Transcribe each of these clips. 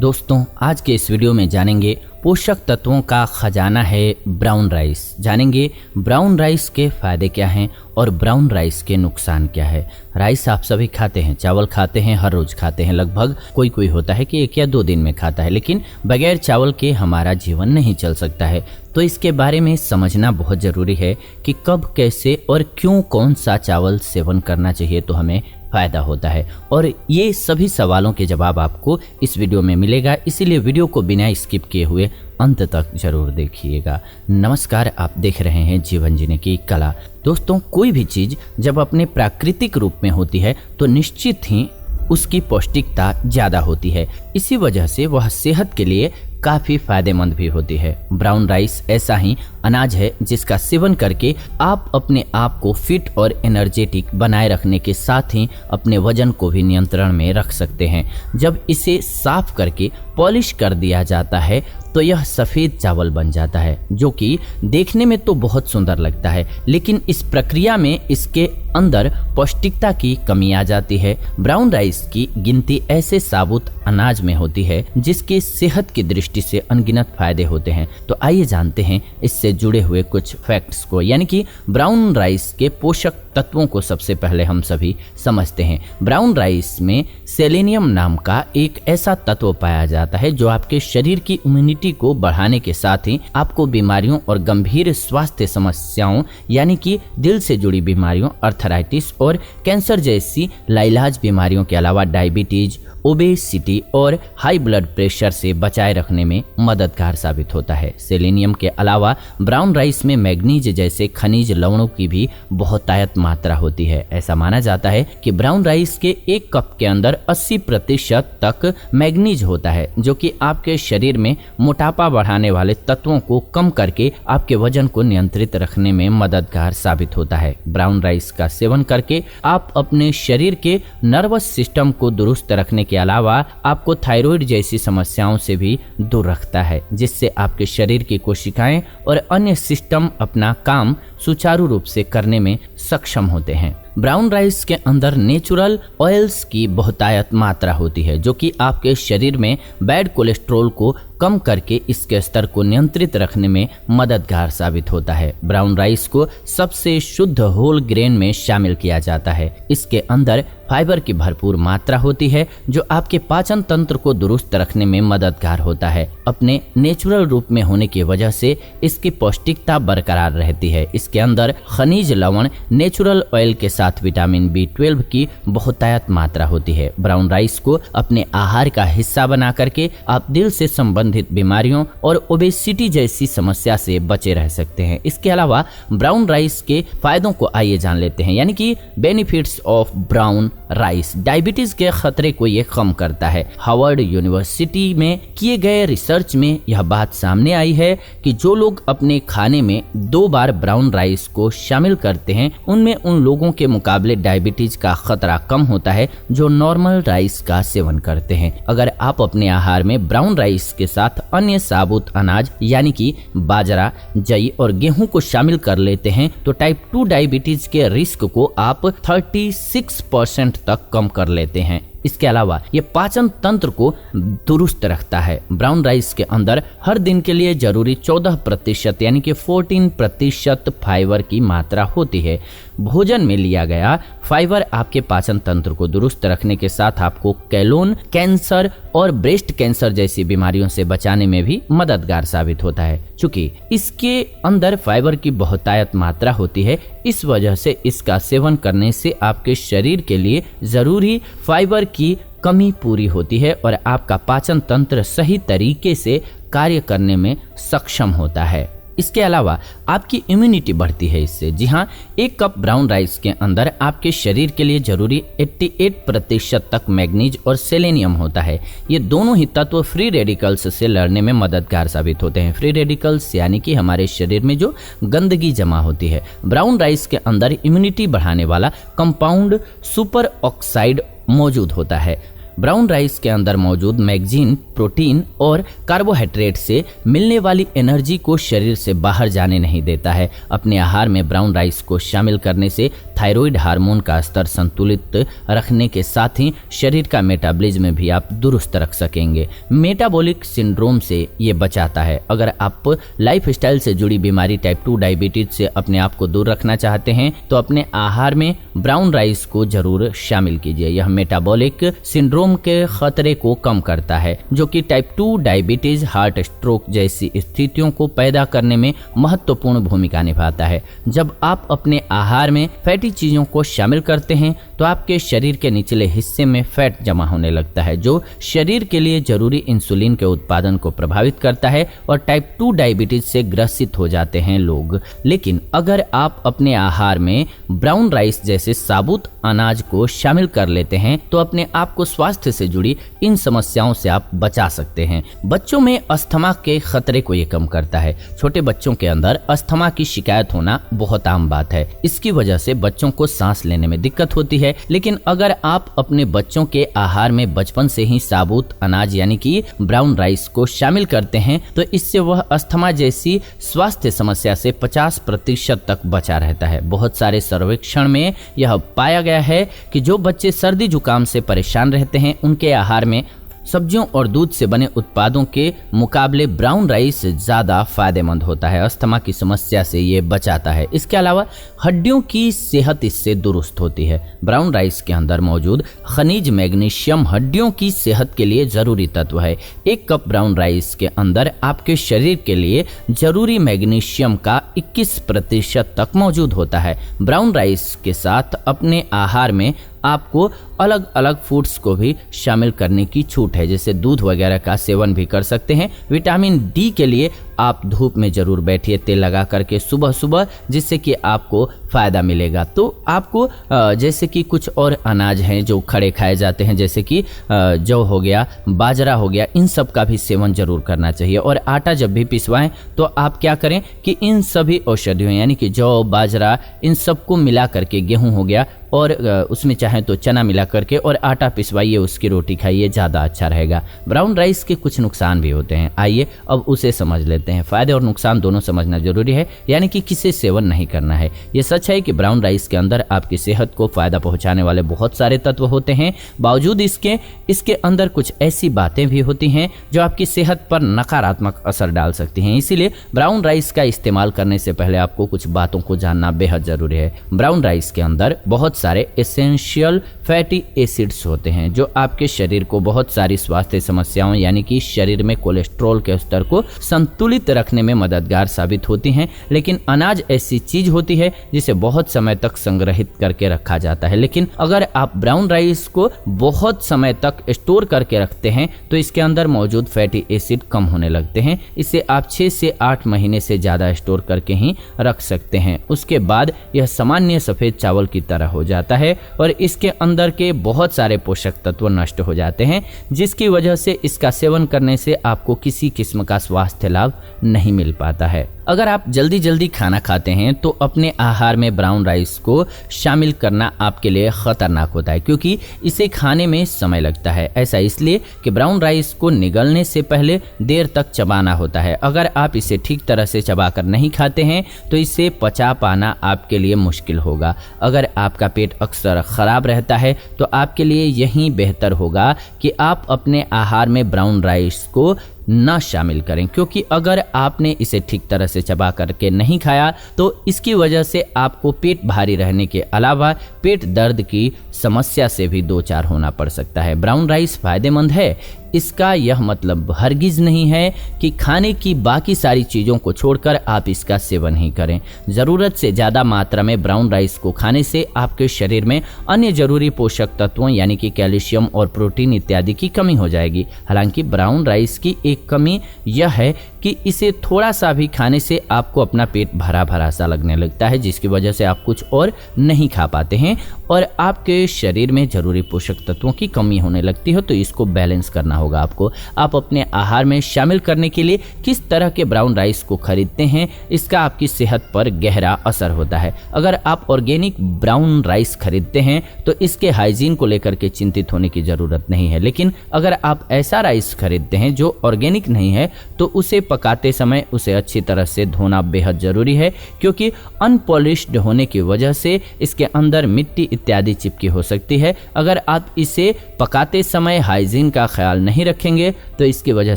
दोस्तों, आज के इस वीडियो में जानेंगे पोषक तत्वों का खजाना है ब्राउन राइस। जानेंगे ब्राउन राइस के फायदे क्या हैं और ब्राउन राइस के नुकसान क्या है। राइस आप सभी खाते हैं, चावल खाते हैं, हर रोज खाते हैं। लगभग कोई होता है कि 1 या 2 दिन में खाता है, लेकिन बगैर चावल के हमारा जीवन नहीं चल सकता है। तो इसके बारे में समझना बहुत ज़रूरी है कि कब, कैसे और क्यों कौन सा चावल सेवन करना चाहिए तो हमें फ़ायदा होता है। और ये सभी सवालों के जवाब आपको इस वीडियो में मिलेगा, इसीलिए वीडियो को बिना स्किप किए हुए अंत तक जरूर देखिएगा। नमस्कार, आप देख रहे हैं जीवन जीने की कला। दोस्तों, कोई भी चीज़ जब अपने प्राकृतिक रूप में होती है तो निश्चित ही उसकी पौष्टिकता ज़्यादा होती है। इसी वजह से वह सेहत के लिए काफ़ी फायदेमंद भी होती है। ब्राउन राइस ऐसा ही अनाज है जिसका सेवन करके आप अपने आप को फिट और एनर्जेटिक बनाए रखने के साथ ही अपने वजन को भी नियंत्रण में रख सकते हैं। जब इसे साफ करके पॉलिश कर दिया जाता है तो यह सफ़ेद चावल बन जाता है, जो कि देखने में तो बहुत सुंदर लगता है, लेकिन इस प्रक्रिया में इसके अंदर पौष्टिकता की कमी आ जाती है। ब्राउन राइस की गिनती ऐसे साबुत अनाज में होती है जिसके सेहत की दृष्टि से अनगिनत फायदे होते हैं। तो आइए जानते हैं इससे जुड़े हुए कुछ फैक्ट्स को, यानी कि ब्राउन राइस के पोषक तत्वों को सबसे पहले हम सभी समझते हैं। ब्राउन राइस में सेलेनियम नाम का एक ऐसा तत्व पाया जाता है जो आपके शरीर की इम्यूनिटी को बढ़ाने के साथ ही आपको बीमारियों और गंभीर स्वास्थ्य समस्याओं यानी कि दिल से जुड़ी बीमारियों, अर्थराइटिस और कैंसर जैसी लाइलाज बीमारियों के अलावा डायबिटीज, ओबेसिटी और हाई ब्लड प्रेशर से बचाए रखने में मददगार साबित होता है। सेलेनियम के अलावा ब्राउन राइस में मैग्नीज जैसे खनिज लवणों की भी बहुतायत मात्रा होती है। ऐसा माना जाता है कि ब्राउन राइस के 1 कप के अंदर 80% तक मैग्नीज होता है, जो कि आपके शरीर में मोटापा बढ़ाने वाले तत्वों को कम करके आपके वजन को नियंत्रित रखने में मददगार साबित होता है। ब्राउन राइस का सेवन करके आप अपने शरीर के नर्वस सिस्टम को दुरुस्त रखने के अलावा आपको थायराइड जैसी समस्याओं से भी दूर रखता है, जिससे आपके शरीर की कोशिकाएं और अन्य सिस्टम अपना काम सुचारू रूप से करने में सक्षम होते हैं। ब्राउन राइस के अंदर नेचुरल ऑयल्स की बहुतायत मात्रा होती है, जो कि आपके शरीर में बैड कोलेस्ट्रॉल को कम करके इसके स्तर को नियंत्रित रखने में मददगार साबित होता है। ब्राउन राइस को सबसे शुद्ध होल ग्रेन में शामिल किया जाता है। इसके अंदर फाइबर की भरपूर मात्रा होती है जो आपके पाचन तंत्र को दुरुस्त रखने में मददगार होता है। अपने नेचुरल रूप में होने की वजह से इसकी पौष्टिकता बरकरार रहती है। इसके अंदर खनिज लवण, नेचुरल ऑयल के साथ विटामिन B12 की बहुतायत मात्रा होती है। ब्राउन राइस को अपने आहार का हिस्सा बना करके आप दिल से संबंधित बीमारियों और ओबेसिटी जैसी समस्या से बचे रह सकते हैं। इसके अलावा ब्राउन राइस के फायदों को आइए जान लेते हैं, यानी कि benefits of brown rice. Diabetes के खतरे को ये कम करता है। हार्वर्ड यूनिवर्सिटी में किए गए रिसर्च में यह बात सामने आई है कि जो लोग अपने खाने में 2 बार ब्राउन राइस को शामिल करते हैं, उनमें उन लोगों के मुकाबले डायबिटीज का खतरा कम होता है जो नॉर्मल राइस का सेवन करते हैं। अगर आप अपने आहार में ब्राउन राइस के साथ अन्य साबुत अनाज यानी कि बाजरा, जई और गेहूं को शामिल कर लेते हैं तो टाइप 2 डायबिटीज के रिस्क को आप 36% तक कम कर लेते हैं। इसके अलावा ये पाचन तंत्र को दुरुस्त रखता है। ब्राउन राइस के अंदर हर दिन के लिए जरूरी 14% यानी कि 14% फाइबर की मात्रा होती है। भोजन में लिया गया फाइबर आपके पाचन तंत्र को दुरुस्त रखने के साथ आपको कैलोन कैंसर और ब्रेस्ट कैंसर जैसी बीमारियों से बचाने में भी मददगार साबित होता है। चूंकि इसके अंदर फाइबर की बहुतायत मात्रा होती है, इस वजह से इसका सेवन करने से आपके शरीर के लिए जरूरी फाइबर की कमी पूरी होती है और आपका पाचन तंत्र सही तरीके से कार्य करने में सक्षम होता है। इसके अलावा आपकी इम्यूनिटी बढ़ती है इससे। जी हाँ, 1 कप ब्राउन राइस के अंदर आपके शरीर के लिए जरूरी 88% तक मैग्नीज और सेलेनियम होता है। ये दोनों ही तत्व फ्री रेडिकल्स से लड़ने में मददगार साबित होते हैं। फ्री रेडिकल्स यानी कि हमारे शरीर में जो गंदगी जमा होती है। ब्राउन राइस के अंदर इम्यूनिटी बढ़ाने वाला कंपाउंड सुपर ऑक्साइड मौजूद होता है। ब्राउन राइस के अंदर मौजूद मैग्नीज, प्रोटीन और कार्बोहाइड्रेट से मिलने वाली एनर्जी को शरीर से बाहर जाने नहीं देता है। अपने आहार में ब्राउन राइस को शामिल करने से थायराइड हार्मोन का स्तर संतुलित रखने के साथ ही शरीर का मेटाबॉलिज्म भी आप दुरुस्त रख सकेंगे। मेटाबॉलिक सिंड्रोम से ये बचाता है। अगर आप लाइफस्टाइल से जुड़ी बीमारी टाइप 2 डायबिटीज से अपने आप को दूर रखना चाहते हैं तो अपने आहार में ब्राउन राइस को जरूर शामिल कीजिए। यह मेटाबॉलिक सिंड्रोम के खतरे को कम करता है, जो कि टाइप 2 डायबिटीज, हार्ट स्ट्रोक जैसी स्थितियों को पैदा करने में महत्वपूर्ण भूमिका निभाता है। जब आप अपने आहार में फैटी चीजों को शामिल करते हैं तो आपके शरीर के निचले हिस्से में फैट जमा होने लगता है, जो शरीर के लिए जरूरी इंसुलिन के उत्पादन को प्रभावित करता है और टाइप 2 डायबिटीज से ग्रसित हो जाते हैं लोग। लेकिन अगर आप अपने आहार में ब्राउन राइस जैसे साबुत अनाज को शामिल कर लेते हैं तो अपने आप को स्वास्थ्य से जुड़ी इन समस्याओं से आप बचा सकते हैं। बच्चों में अस्थमा के खतरे को ये कम करता है। छोटे बच्चों के अंदर अस्थमा की शिकायत होना बहुत आम बात है। इसकी वजह से बच्चों को सांस लेने में दिक्कत होती है। लेकिन अगर आप अपने बच्चों के आहार में बचपन से ही साबुत अनाज यानी कि ब्राउन राइस को शामिल करते हैं तो इससे वह अस्थमा जैसी स्वास्थ्य समस्या से 50% तक बचा रहता है। बहुत सारे सर्वेक्षण में यह पाया गया है कि जो बच्चे सर्दी जुकाम से परेशान रहते हैं उनके आहार में सब्जियों और दूध से बने उत्पादों के मुकाबले ब्राउन राइस ज़्यादा फायदेमंद होता है। अस्थमा की समस्या से ये बचाता है। इसके अलावा हड्डियों की सेहत इससे दुरुस्त होती है। ब्राउन राइस के अंदर मौजूद खनिज मैग्नीशियम हड्डियों की सेहत के लिए ज़रूरी तत्व है। 1 कप ब्राउन राइस के अंदर आपके शरीर के लिए ज़रूरी मैग्नीशियम का 21% तक मौजूद होता है। ब्राउन राइस के साथ अपने आहार में आपको अलग अलग फूड्स को भी शामिल करने की छूट है, जैसे दूध वगैरह का सेवन भी कर सकते हैं। विटामिन डी के लिए आप धूप में जरूर बैठिए तेल लगा करके सुबह सुबह, जिससे कि आपको फ़ायदा मिलेगा। तो आपको जैसे कि कुछ और अनाज हैं जो खड़े खाए जाते हैं, जैसे कि जौ हो गया, बाजरा हो गया, इन सब का भी सेवन जरूर करना चाहिए। और आटा जब भी पिसवाएं तो आप क्या करें कि इन सभी औषधियों यानी कि जौ, बाजरा, इन सबको मिला करके, गेहूँ हो गया और उसमें चाहे तो चना मिला करके और आटा पिसवाइए, उसकी रोटी खाइए, ज़्यादा अच्छा रहेगा। ब्राउन राइस के कुछ नुकसान भी होते हैं, आइए अब उसे समझ लेते हैं। फ़ायदे और नुकसान दोनों समझना जरूरी है, यानी कि किसे सेवन नहीं करना है। ये सच है कि ब्राउन राइस के अंदर आपकी सेहत को फ़ायदा पहुंचाने वाले बहुत सारे तत्व होते हैं। बावजूद इसके अंदर कुछ ऐसी बातें भी होती हैं जो आपकी सेहत पर नकारात्मक असर डाल सकती हैं। इसीलिए ब्राउन राइस का इस्तेमाल करने से पहले आपको कुछ बातों को जानना बेहद ज़रूरी है। ब्राउन राइस के अंदर बहुत सारे एसेंशियल फैटी एसिड्स होते हैं जो आपके शरीर को बहुत सारी स्वास्थ्य समस्याओं यानी कि शरीर में कोलेस्ट्रॉल के स्तर को संतुलित रखने में मददगार साबित होती हैं। लेकिन अनाज ऐसी चीज होती है जिसे बहुत समय तक संग्रहित करके रखा जाता है। लेकिन अगर आप ब्राउन राइस को बहुत समय तक स्टोर करके रखते हैं तो इसके अंदर मौजूद फैटी एसिड कम होने लगते हैं। इसे आप 6 से 8 महीने से ज्यादा स्टोर करके ही रख सकते हैं। उसके बाद यह सामान्य सफेद चावल की तरह हो जाता है और इसके अंदर के बहुत सारे पोषक तत्व नष्ट हो जाते हैं, जिसकी वजह से इसका सेवन करने से आपको किसी किस्म का स्वास्थ्य लाभ नहीं मिल पाता है। अगर आप जल्दी जल्दी खाना खाते हैं तो अपने आहार में ब्राउन राइस को शामिल करना आपके लिए खतरनाक होता है, क्योंकि इसे खाने में समय लगता है। ऐसा इसलिए कि ब्राउन राइस को निगलने से पहले देर तक चबाना होता है। अगर आप इसे ठीक तरह से चबाकर नहीं खाते हैं तो इसे पचा पाना आपके लिए मुश्किल होगा। अगर आपका पेट अक्सर खराब रहता है तो आपके लिए यही बेहतर होगा कि आप अपने आहार में ब्राउन राइस को न शामिल करें, क्योंकि अगर आपने इसे ठीक तरह से चबा करके नहीं खाया तो इसकी वजह से आपको पेट भारी रहने के अलावा पेट दर्द की समस्या से भी दो चार होना पड़ सकता है। ब्राउन राइस फायदेमंद है, इसका यह मतलब हरगिज नहीं है कि खाने की बाकी सारी चीज़ों को छोड़कर आप इसका सेवन ही करें। ज़रूरत से ज़्यादा मात्रा में ब्राउन राइस को खाने से आपके शरीर में अन्य जरूरी पोषक तत्वों यानी कि कैल्शियम और प्रोटीन इत्यादि की कमी हो जाएगी। हालांकि ब्राउन राइस की एक कमी यह है कि इसे थोड़ा सा भी खाने से आपको अपना पेट भरा भरा सा लगने लगता है, जिसकी वजह से आप कुछ और नहीं खा पाते हैं और आपके शरीर में जरूरी पोषक तत्वों की कमी होने लगती है, तो इसको बैलेंस करना होगा आपको। आप अपने आहार में शामिल करने के लिए किस तरह के ब्राउन राइस को खरीदते हैं, इसका आपकी सेहत पर गहरा असर होता है। अगर आप ऑर्गेनिक ब्राउन राइस खरीदते हैं तो इसके हाइजीन को लेकर के चिंतित होने की ज़रूरत नहीं है, लेकिन अगर आप ऐसा राइस खरीदते हैं जो ऑर्गेनिक नहीं है तो उसे पकाते समय उसे अच्छी तरह से धोना बेहद ज़रूरी है, क्योंकि अनपॉलिश्ड होने की वजह से इसके अंदर मिट्टी इत्यादि चिपकी हो सकती है। अगर आप इसे पकाते समय हाइजीन का ख्याल नहीं रखेंगे तो इसकी वजह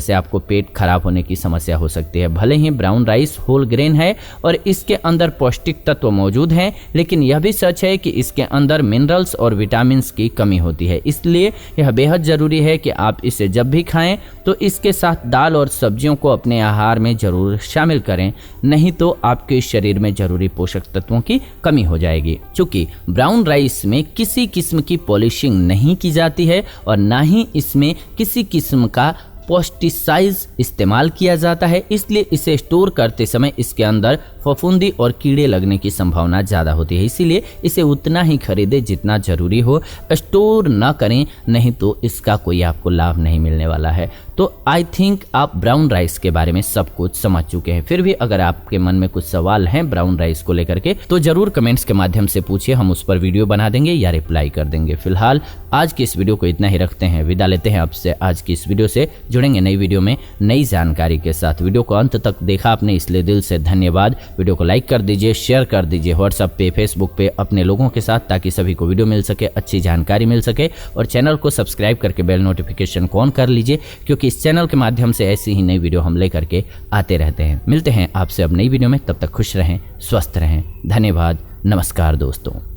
से आपको पेट खराब होने की समस्या हो सकती है। भले ही ब्राउन राइस होल ग्रेन है और इसके अंदर पौष्टिक तत्व मौजूद हैं, लेकिन यह भी सच है कि इसके अंदर मिनरल्स और विटामिन की कमी होती है। इसलिए यह बेहद ज़रूरी है कि आप इसे जब भी खाएं तो इसके साथ दाल और सब्जियों को अपने आहार में ज़रूर शामिल करें, नहीं तो आपके शरीर में ज़रूरी पोषक तत्वों की कमी हो जाएगी। चूँकि ब्राउन राइस में किसी किस्म की पॉलिशिंग नहीं की जाती है और ना ही इसमें किसी किस्म का पेस्टिसाइड इस्तेमाल किया जाता है, इसलिए इसे स्टोर करते समय इसके अंदर फफूंदी और कीड़े लगने की संभावना ज़्यादा होती है। इसीलिए इसे उतना ही खरीदें जितना ज़रूरी हो, स्टोर ना करें, नहीं तो इसका कोई आपको लाभ नहीं मिलने वाला है। तो आई थिंक आप ब्राउन राइस के बारे में सब कुछ समझ चुके हैं। फिर भी अगर आपके मन में कुछ सवाल हैं ब्राउन राइस को लेकर के तो ज़रूर कमेंट्स के माध्यम से पूछिए, हम उस पर वीडियो बना देंगे या रिप्लाई कर देंगे। फिलहाल आज की इस वीडियो को इतना ही रखते हैं, विदा लेते हैं आपसे आज की इस वीडियो से। जुड़ेंगे नई वीडियो में नई जानकारी के साथ। वीडियो को अंत तक देखा आपने, इसलिए दिल से धन्यवाद। वीडियो को लाइक कर दीजिए, शेयर कर दीजिए व्हाट्सएप पे, फेसबुक पे अपने लोगों के साथ, ताकि सभी को वीडियो मिल सके, अच्छी जानकारी मिल सके। और चैनल को सब्सक्राइब करके बेल नोटिफिकेशन को ऑन कर लीजिए, क्योंकि इस चैनल के माध्यम से ऐसी ही नई वीडियो हम लेकर के आते रहते हैं। मिलते हैं आपसे अब नई वीडियो में, तब तक खुश रहें, स्वस्थ रहें। धन्यवाद, नमस्कार दोस्तों।